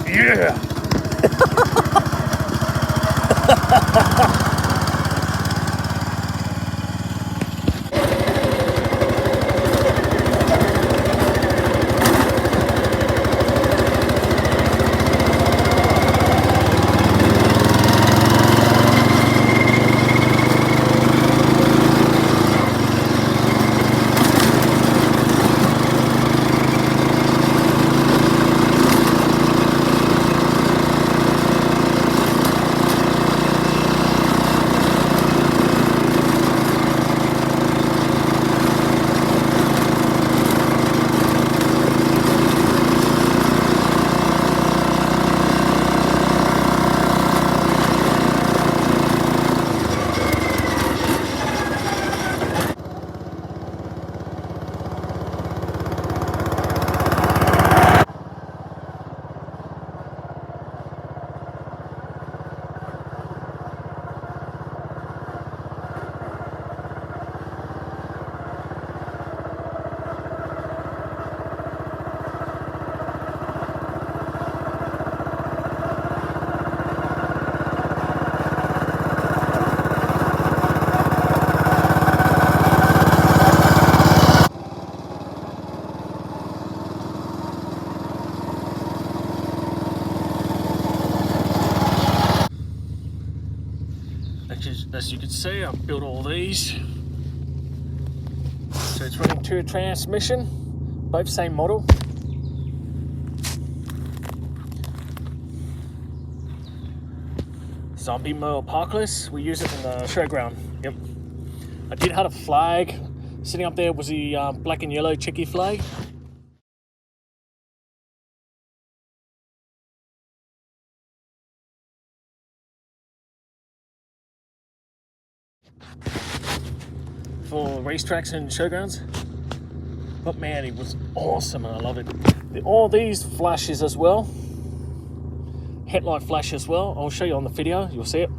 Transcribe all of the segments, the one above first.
Yeah. As you can see, I've built all these. So it's running 2 transmission, both same model. Zombie mower parkless. We use it in the showground. Yep. I did have a flag. Sitting up there was the black and yellow checky flag. For racetracks and showgrounds. But man, it was awesome and I love it. All these flashes as well. Headlight flash as well. I'll show you on the video, you'll see it.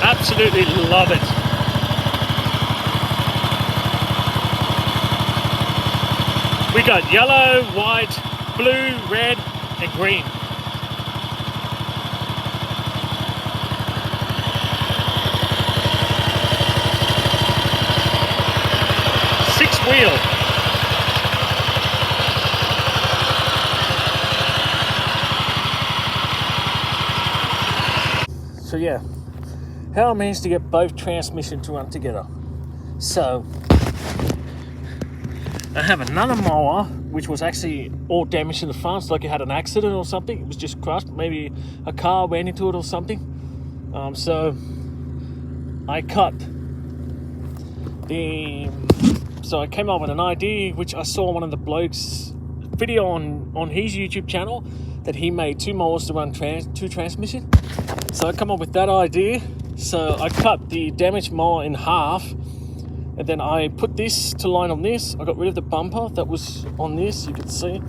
Absolutely love it. We got yellow, white, blue, red, and green. Wheel. So yeah, how I managed to get both transmissions to run together. So I have another mower which was actually all damaged in the front. It's like it had an accident or something. It was just crushed. Maybe a car ran into it or something. So I came up with an idea, which I saw one of the blokes video on his YouTube channel, that he made 2 mowers to run 2 transmission. So I come up with that idea. So I cut the damaged mower in half, and then I put this to line on this. I got rid of the bumper that was on this. You can see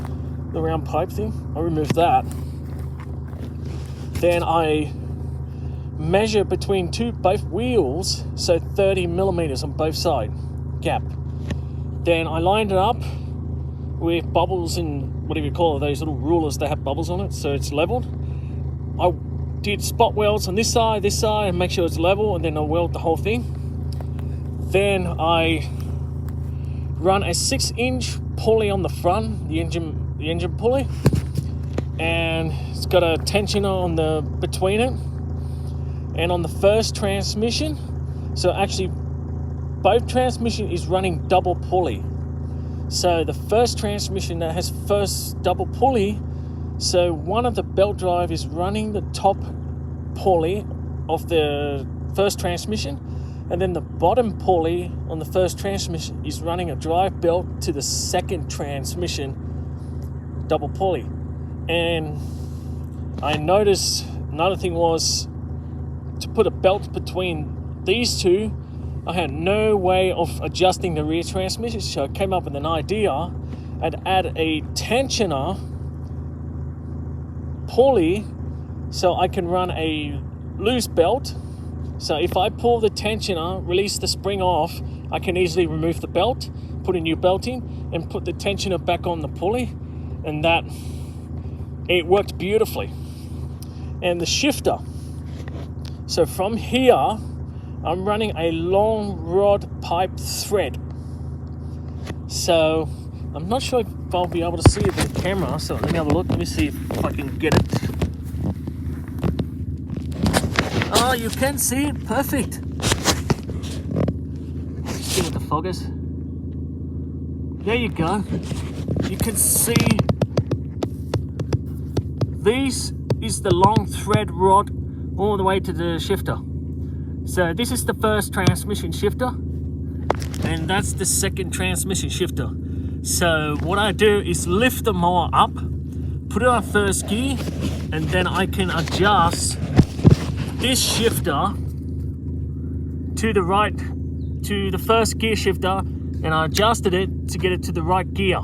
the round pipe thing. I removed that. Then I measure between both wheels, so 30 millimeters on both sides gap. Then I lined it up with bubbles and whatever you call it, those little rulers that have bubbles on it, so it's leveled. I did spot welds on this side, and make sure it's level, and then I weld the whole thing. Then I run a 6-inch pulley on the front, the engine pulley, and it's got a tensioner on the between it. And on the first transmission, so actually both transmission is running double pulley. So the first transmission that has first double pulley, so one of the belt drive is running the top pulley of the first transmission, and then the bottom pulley on the first transmission is running a drive belt to the second transmission double pulley. And I noticed another thing was to put a belt between these two. I had no way of adjusting the rear transmission, so I came up with an idea and add a tensioner pulley so I can run a loose belt So if I pull the tensioner, release the spring off, I can easily remove the belt, put a new belt in, and put the tensioner back on the pulley, and that, it worked beautifully. And the shifter, so from here, I'm running a long rod pipe thread. So I'm not sure if I'll be able to see it in the camera, so let me have a look. Let me see if I can get it. Oh, you can see it, perfect. See what the fog is. There you go. You can see this is the long thread rod all the way to the shifter. So this is the first transmission shifter, and that's the second transmission shifter. So what I do is lift the mower up, put it on first gear, and then I can adjust this shifter to the right, to the first gear shifter, and I adjusted it to get it to the right gear.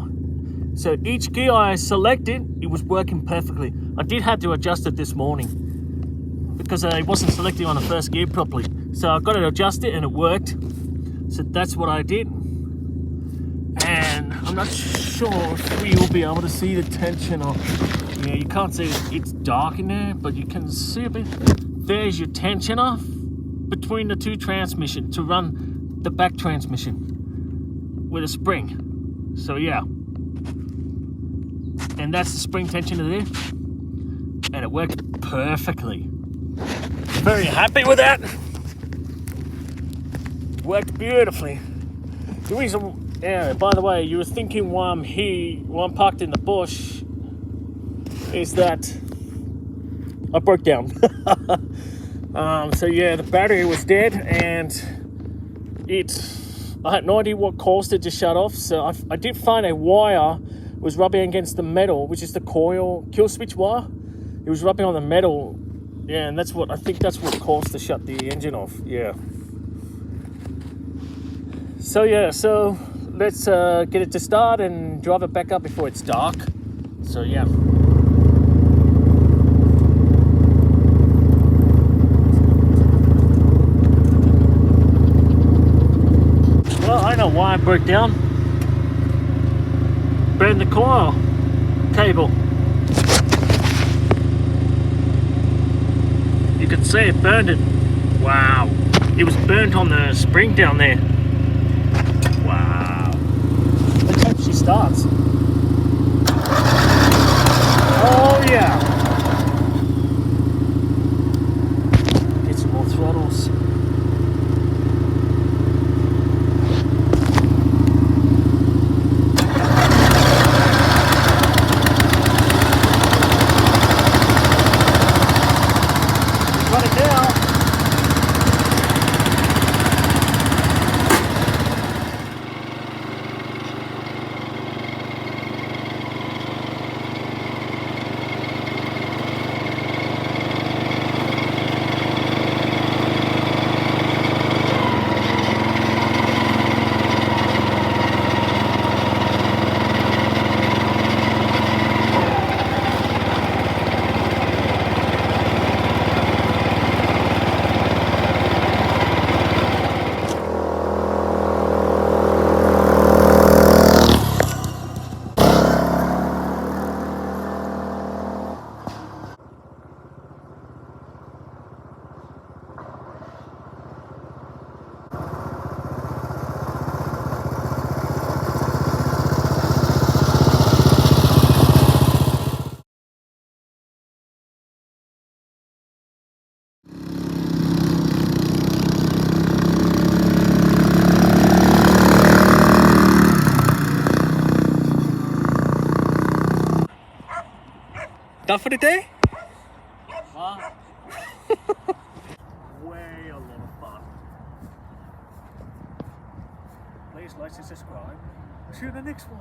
So each gear I selected, it was working perfectly. I did have to adjust it this morning because it wasn't selecting on the first gear properly. So I got it adjusted and it worked. So that's what I did. And I'm not sure if we will be able to see the tensioner. Yeah, you can't see it. It's dark in there, but you can see a bit. There's your tensioner between the two transmissions to run the back transmission with a spring. So yeah. And that's the spring tensioner there. And it worked perfectly. Very happy with that. Worked beautifully. The reason, yeah, by the way, you were thinking why I'm here, why I'm parked in the bush, is that I broke down. So yeah, the battery was dead, and I had no idea what caused it to shut off. So I did find a wire was rubbing against the metal, which is the kill switch wire. It was rubbing on the metal, yeah, and I think that's what caused to shut the engine off. Yeah. So yeah, so let's get it to start and drive it back up before it's dark. So yeah. Well, I know why I broke down. Burned the coil cable. You can see it burned it. Wow. It was burnt on the spring down there. Wow. Let's hope she starts. Oh yeah. Get some more throttles. Run it down. Done for the day? Way a lot of fun. Please like and subscribe. See you in the next one.